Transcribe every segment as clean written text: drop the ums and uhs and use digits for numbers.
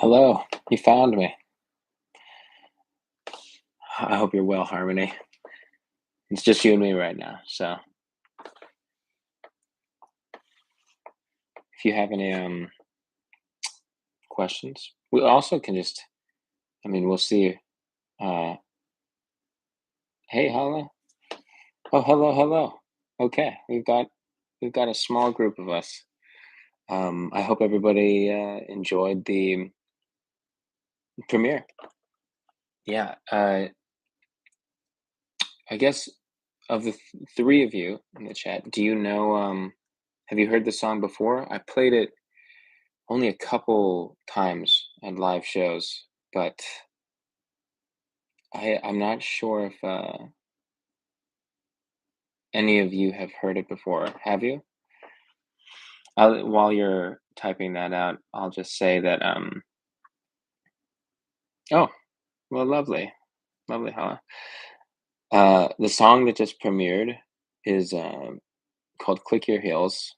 Hello, you found me. I hope you're well, Harmony. It's just you and me right now. So if you have any questions, we also can just, we'll see. Uh, hey, hello. Oh, hello, hello. Okay, we've got a small group of us. I hope everybody enjoyed the premiere. Yeah, I guess of the three of you in the chat, do you know? Have you heard the song before? I played it only a couple times at live shows, but I'm not sure if any of you have heard it before. Have you? While you're typing that out, I'll just say that oh, well, lovely, lovely, Hala. The song that just premiered is called "Click Your Heels,"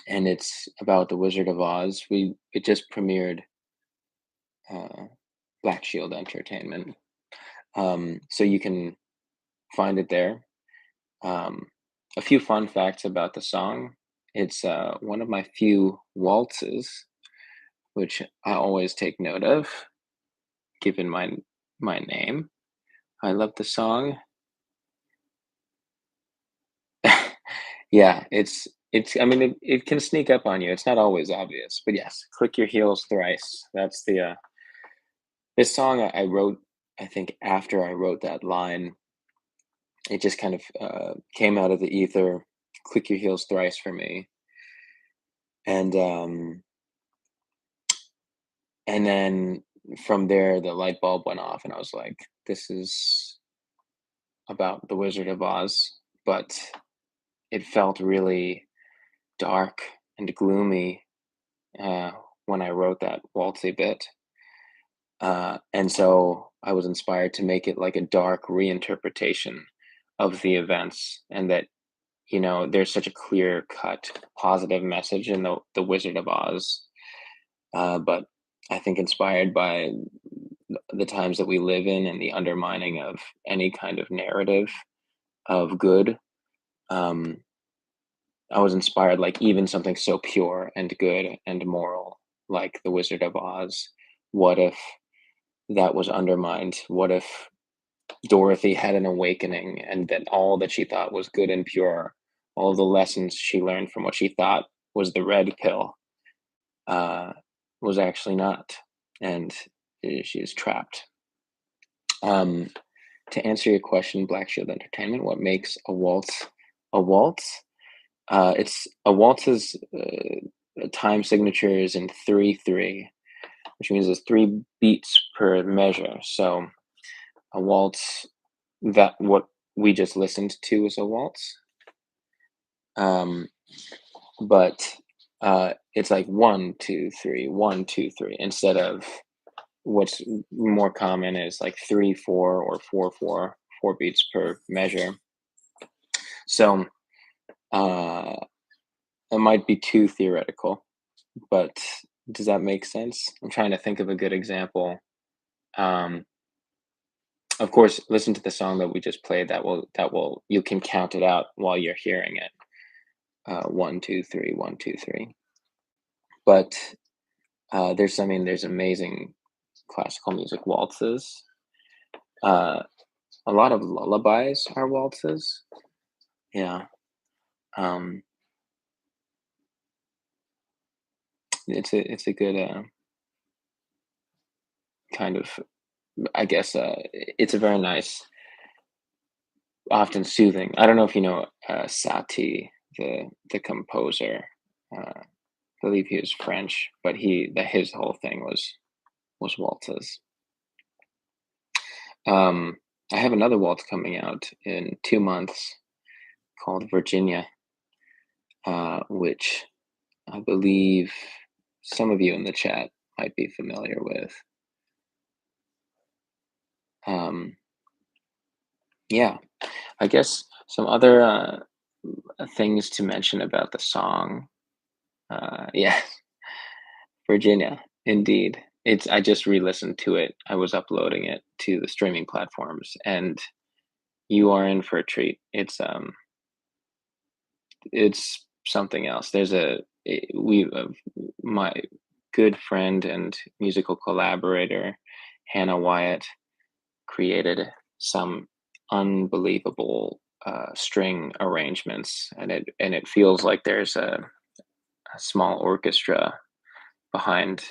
and it's about the Wizard of Oz. It just premiered uh, Black Shield Entertainment, so you can find it there. Um, a few fun facts about the song. It's one of my few waltzes, which I always take note of, given my name. I love the song. Yeah, it's. It can sneak up on you. It's not always obvious, but yes, click your heels thrice. That's the this song I wrote. I think after I wrote that line, it just kind of came out of the ether. Click your heels thrice for me, and and then from there, the light bulb went off, and I was like, "This is about the Wizard of Oz," but it felt really dark and gloomy uh, when I wrote that waltzy bit, and so I was inspired to make it like a dark reinterpretation of the events, and that there's such a clear cut positive message in the Wizard of Oz, but I think inspired by the times that we live in and the undermining of any kind of narrative of good. um, I was inspired, like, even something so pure and good and moral like the Wizard of Oz. What if that was undermined? What if Dorothy had an awakening and that all that she thought was good and pure, all the lessons she learned from what she thought was the red pill, uh, was actually not, and she is trapped. Um, to answer your question, Black Shield Entertainment, what makes a waltz a waltz? It's a waltz's time signature is in 3/3, which means there's 3 beats per measure. So a waltz, that what we just listened to is a waltz. Um, but it's like 1, 2, 3, 1, 2, 3, instead of what's more common is like 3/4 or 4/4, 4 beats per measure. So uh, it might be too theoretical, but does that make sense? I'm trying to think of a good example. Um, of course, listen to the song that we just played. That will you can count it out while you're hearing it. 1, 2, 3, 1, 2, 3. But there's amazing classical music waltzes. Uh, a lot of lullabies are waltzes. Yeah. Um, it's a good kind of, I guess, it's a very nice, often soothing. I don't know if you know Satie, the composer. I believe he was French, but his whole thing was waltzes. Um, I have another waltz coming out in 2 months called Virginia, which I believe some of you in the chat might be familiar with. Yeah, I guess some other things to mention about the song. Yeah, Virginia, indeed. I just re-listened to it. I was uploading it to the streaming platforms, and you are in for a treat. It's something else. My good friend and musical collaborator, Hannah Wyatt, created some unbelievable string arrangements, and it feels like there's a small orchestra behind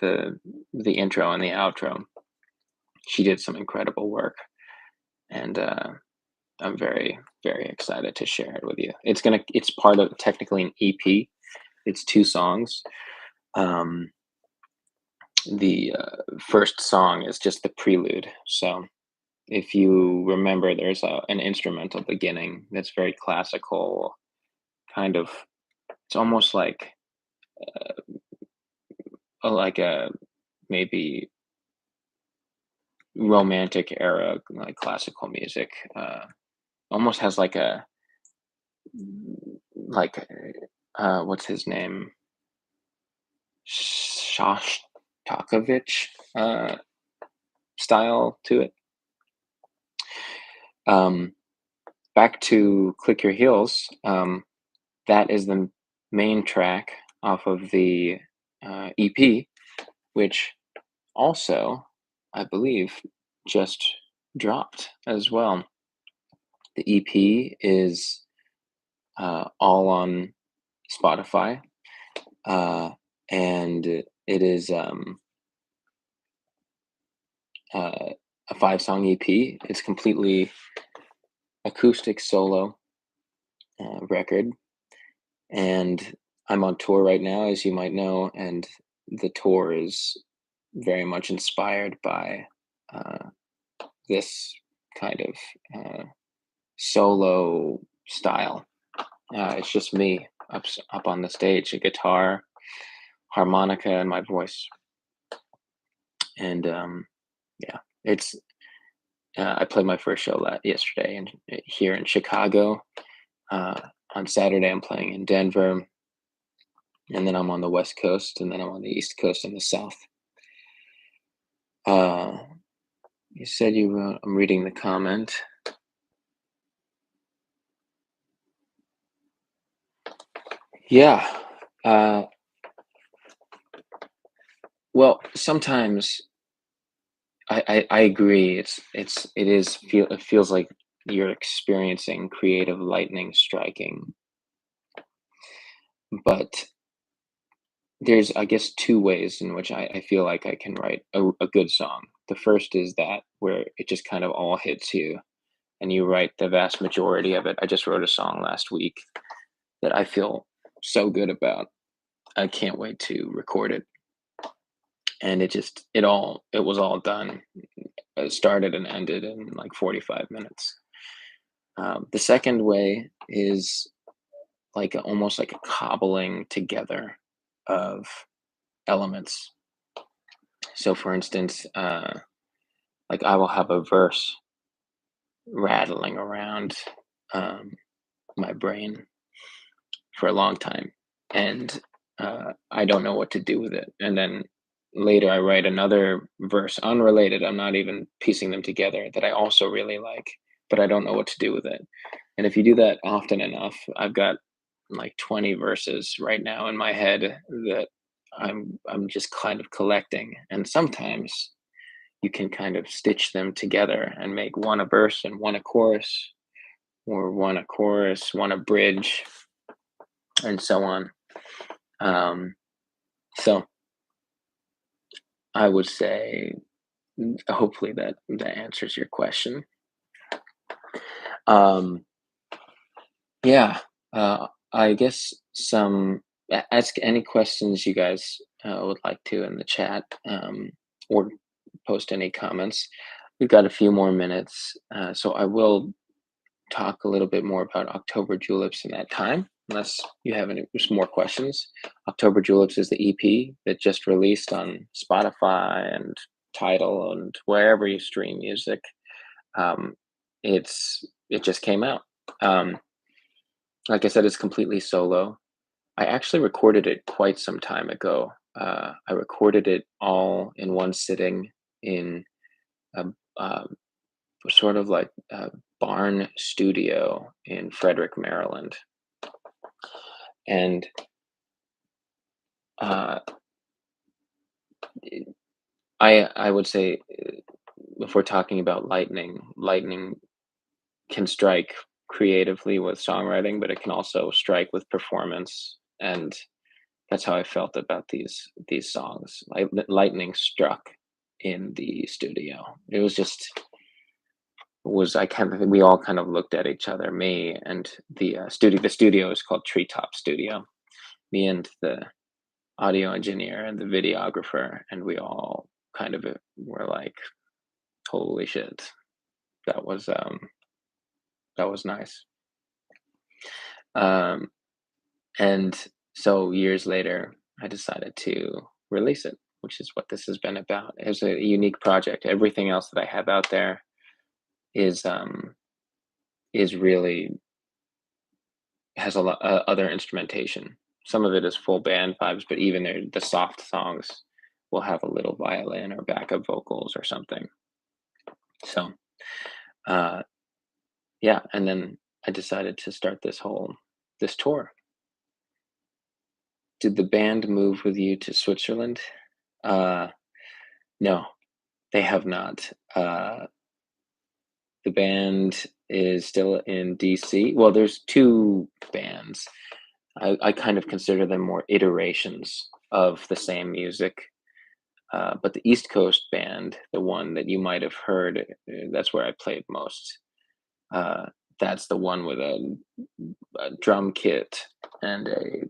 the the intro and the outro. She did some incredible work, and I'm very, very excited to share it with you. It's part of technically an EP. It's 2 songs. Um, the first song is just the prelude. So if you remember, there's an instrumental beginning that's very classical, kind of. It's almost like a maybe romantic era like classical music. Almost has like what's his name, Shostakovich style to it. Um, Back to Click Your Heels. That is the main track off of the EP, which also, I believe, just dropped as well. The EP is all on Spotify, and it is a 5-song EP. It's completely acoustic solo record, and I'm on tour right now, as you might know, and the tour is very much inspired by uh, this kind of solo style. It's just me up on the stage, a guitar, harmonica, and my voice. And yeah, it's. I played my first show yesterday, and here in Chicago. Uh, on Saturday, I'm playing in Denver, and then I'm on the West Coast, and then I'm on the East Coast and the South. Uh, you said you wrote. I'm reading the comment. Yeah. Well, sometimes I agree. It feels like you're experiencing creative lightning striking, but there's, I guess, 2 ways in which I feel like I can write a good song. The first is that where it just kind of all hits you and you write the vast majority of it. I just wrote a song last week that I feel so good about. I can't wait to record it. And it was all done. It started and ended in like 45 minutes. The second way is almost like a cobbling together of elements. So, for instance, like I will have a verse rattling around um, my brain for a long time, and I don't know what to do with it. And then later, I write another verse unrelated. I'm not even piecing them together that I also really like, but I don't know what to do with it. And if you do that often enough, I've got like 20 verses right now in my head that I'm just kind of collecting. And sometimes you can kind of stitch them together and make one a verse and one a chorus, or one a chorus, one a bridge, and so on. Um, so I would say hopefully that answers your question. Um, yeah, I guess ask any questions you guys would like to in the chat, or post any comments. We've got a few more minutes, so I will talk a little bit more about October Juleps in that time, unless you have any some more questions. October Juleps is the EP that just released on Spotify and Tidal and wherever you stream music. Um, it just came out. Um, like I said, it's completely solo. I actually recorded it quite some time ago. I recorded it all in one sitting in a, sort of like a barn studio in Frederick, Maryland. And uh, I would say, if we're talking about lightning can strike creatively with songwriting, but it can also strike with performance. And that's how I felt about these songs. Lightning struck in the studio. It was just was I kind of we all kind of looked at each other, me and the studio. The studio is called Treetop Studio. Me and the audio engineer and the videographer, and we all kind of were like, "Holy shit, that was um that was nice." Um, and so years later, I decided to release it, which is what this has been about. It's a unique project. Everything else that I have out there is um is really has a lot other instrumentation. Some of it is full band vibes, but even the soft songs will have a little violin or backup vocals or something. So, uh, yeah, and then I decided to start this tour. Did the band move with you to Switzerland? Uh, no, they have not. The band is still in DC. Well, there's two bands. I kind of consider them more iterations of the same music. But the East Coast band, the one that you might have heard, that's where I played most. Uh, that's the one with a drum kit and a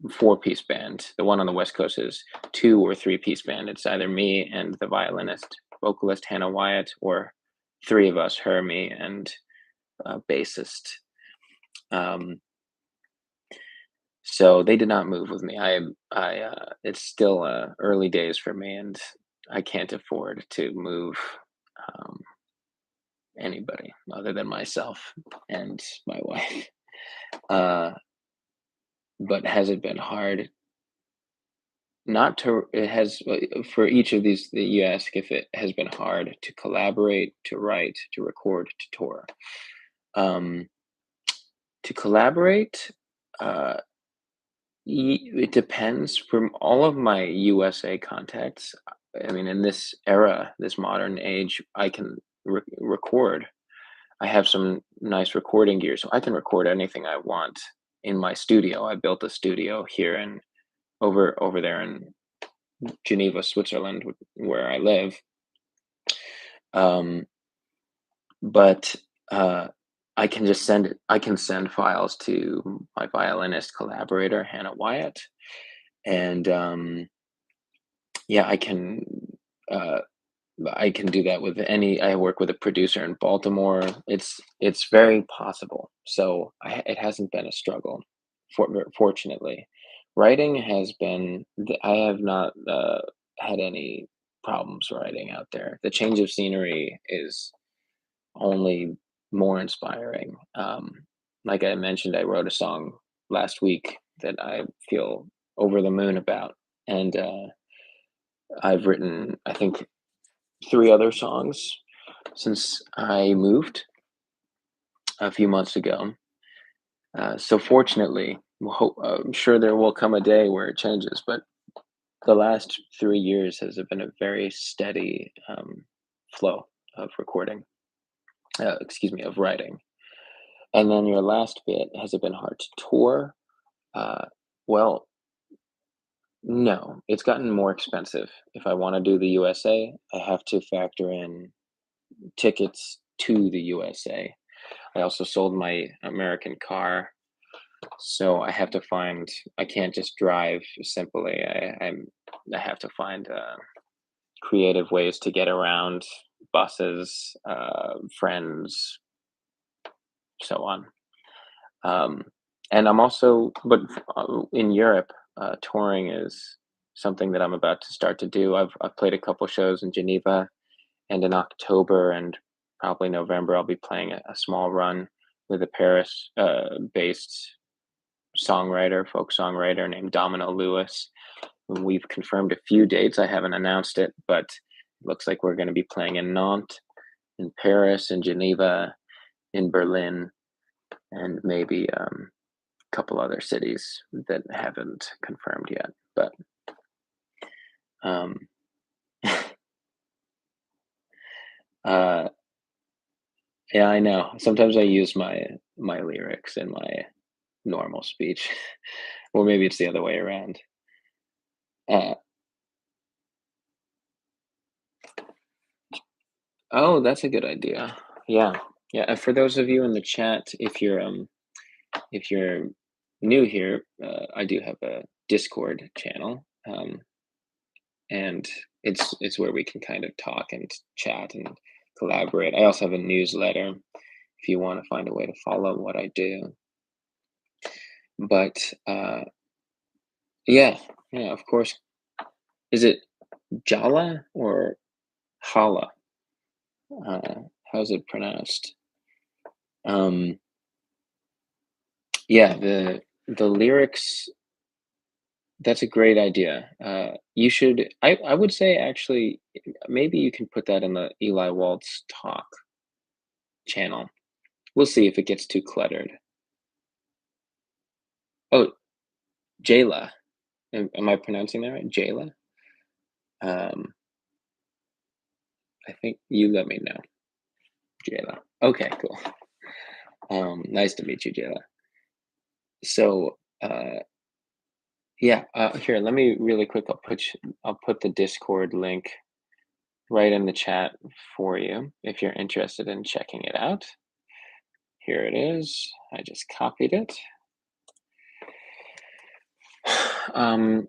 four-piece band. The one on the West Coast is two or three-piece band. It's either me and the violinist, vocalist Hannah Wyatt, or three of us, her, me, and bassist. Um, so they did not move with me. It's still early days for me, and I can't afford to move um, anybody other than myself and my wife. Uh, but has it been hard? Not to it has For each of these that you ask if it has been hard to collaborate, to write, to record, to tour. Um, to collaborate, uh, it depends. From all of my USA contacts, I mean, in this era, this modern age, I can record. I have some nice recording gear, so I can record anything I want in my studio. I built a studio here in over there in Geneva, Switzerland, where I live. Um, but I can just send it. I can send files to my violinist collaborator Hannah Wyatt, and yeah, Uh, I can do that with any. I work with a producer in Baltimore. It's very possible. So it hasn't been a struggle, fortunately. Writing has been. I have not had any problems writing out there. The change of scenery is only more inspiring. Like I mentioned, I wrote a song last week that I feel over the moon about, and I've written, I think, three other songs since I moved a few months ago. So fortunately, I'm sure there will come a day where it changes, but the last 3 years has been a very steady flow of recording, excuse me, of writing. And then your last bit, has it been hard to tour? Uh, well, No, it's gotten more expensive. If I wanna do the USA, I have to factor in tickets to the USA. I also sold my American car, so I can't just drive simply. I have to find, creative ways to get around, buses, friends, so on. Um, and I'm also but in Europe, touring is something that I'm about to start to do. I've played a couple shows in Geneva, and in October and probably November, I'll be playing a small run with a Paris based folk songwriter named Domino Lewis. We've confirmed a few dates. I haven't announced it, but it looks like we're going to be playing in Nantes, in Paris, in Geneva, in Berlin, and maybe a couple other cities that haven't confirmed yet. But um, uh, yeah, I know. Sometimes I use my lyrics in my normal speech, or maybe it's the other way around. Uh, oh, that's a good idea. Yeah, yeah. And for those of you in the chat, if you're new here, I do have a Discord channel, and it's where we can kind of talk and chat and collaborate. I also have a newsletter if you want to find a way to follow what I do. But yeah, yeah, of course. Is it Jala or Hala? How's it pronounced? Um, yeah, the lyrics. That's a great idea. You should. I would say actually, maybe you can put that in the Eli Waltz talk channel. We'll see if it gets too cluttered. Oh, Jayla. Am I pronouncing that right? Jayla? Um, I think you let me know, Jayla. Okay, cool. Nice to meet you, Jayla. So, yeah, here, let me really quick. I'll put the Discord link right in the chat for you if you're interested in checking it out. Here it is. I just copied it. Um,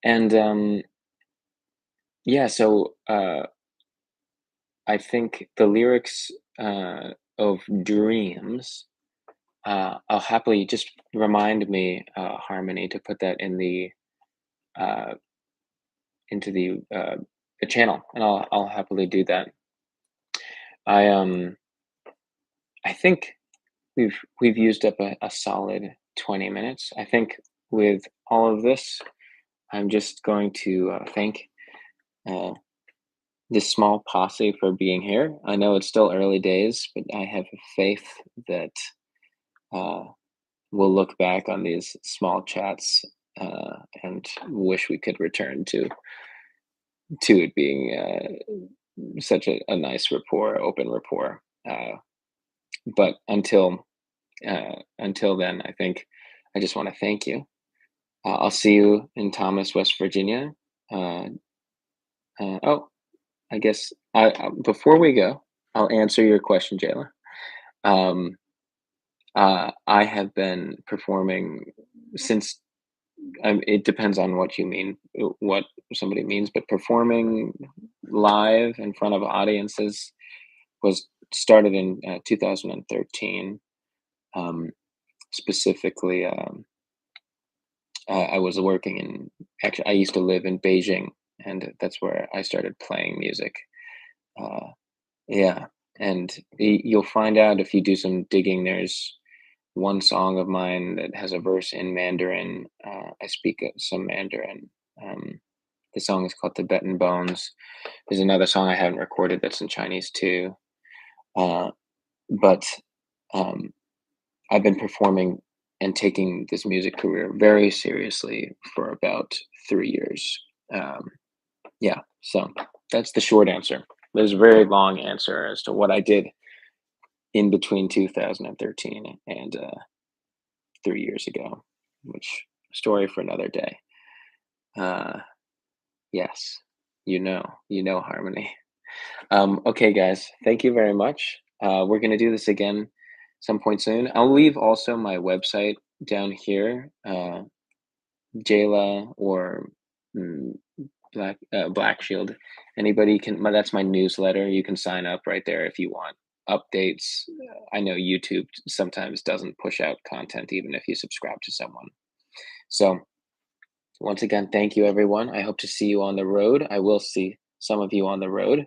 and yeah, so I think the lyrics of Dreams, I'll happily just remind me, Harmony, to put that in uh, into the channel, and I'll happily do that. I I think we've used up a solid 20 minutes. I think with all of this, I'm just going to thank uh, this small posse for being here. I know it's still early days, but I have faith that uh, we'll look back on these small chats and wish we could return to it being such a nice rapport, open rapport. But until then, I think I just want to thank you. I'll see you in Thomas, West Virginia. Uh, oh, I guess before we go, I'll answer your question, Jayla. Um, I have been performing since. It depends on what you mean, what somebody means, but performing live in front of audiences was started in 2013. Um, specifically, I was working in. Actually, I used to live in Beijing, and that's where I started playing music. Uh, yeah, and you'll find out if you do some digging. There's one song of mine that has a verse in Mandarin. I speak some Mandarin. Um, the song is called Tibetan Bones. There's another song I haven't recorded that's in Chinese too. Uh, but um, I've been performing and taking this music career very seriously for about 3 years. Um, yeah, so that's the short answer. There's a very long answer as to what I did in between 2013 and 3 years ago, which story for another day. Uh, yes, you know harmony. Okay, guys, thank you very much. We're gonna do this again some point soon. I'll leave also my website down here, Jayla or mm, Black Shield. Anybody can. That's my newsletter. You can sign up right there if you want updates. I know YouTube sometimes doesn't push out content even if you subscribe to someone. So once again, thank you, everyone. I hope to see you on the road. I will see some of you on the road.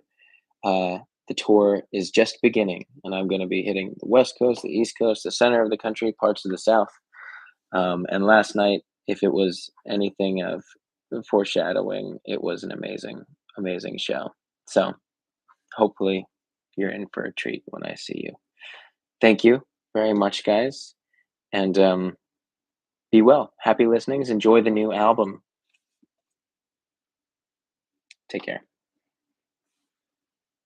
Uh, the tour is just beginning, and I'm going to be hitting the West Coast, the East Coast, the center of the country, parts of the South. And last night, if it was anything of foreshadowing, it was an amazing, amazing show. So hopefully, you're in for a treat when I see you. Thank you very much, guys, and be well. Happy listenings. Enjoy the new album. Take care.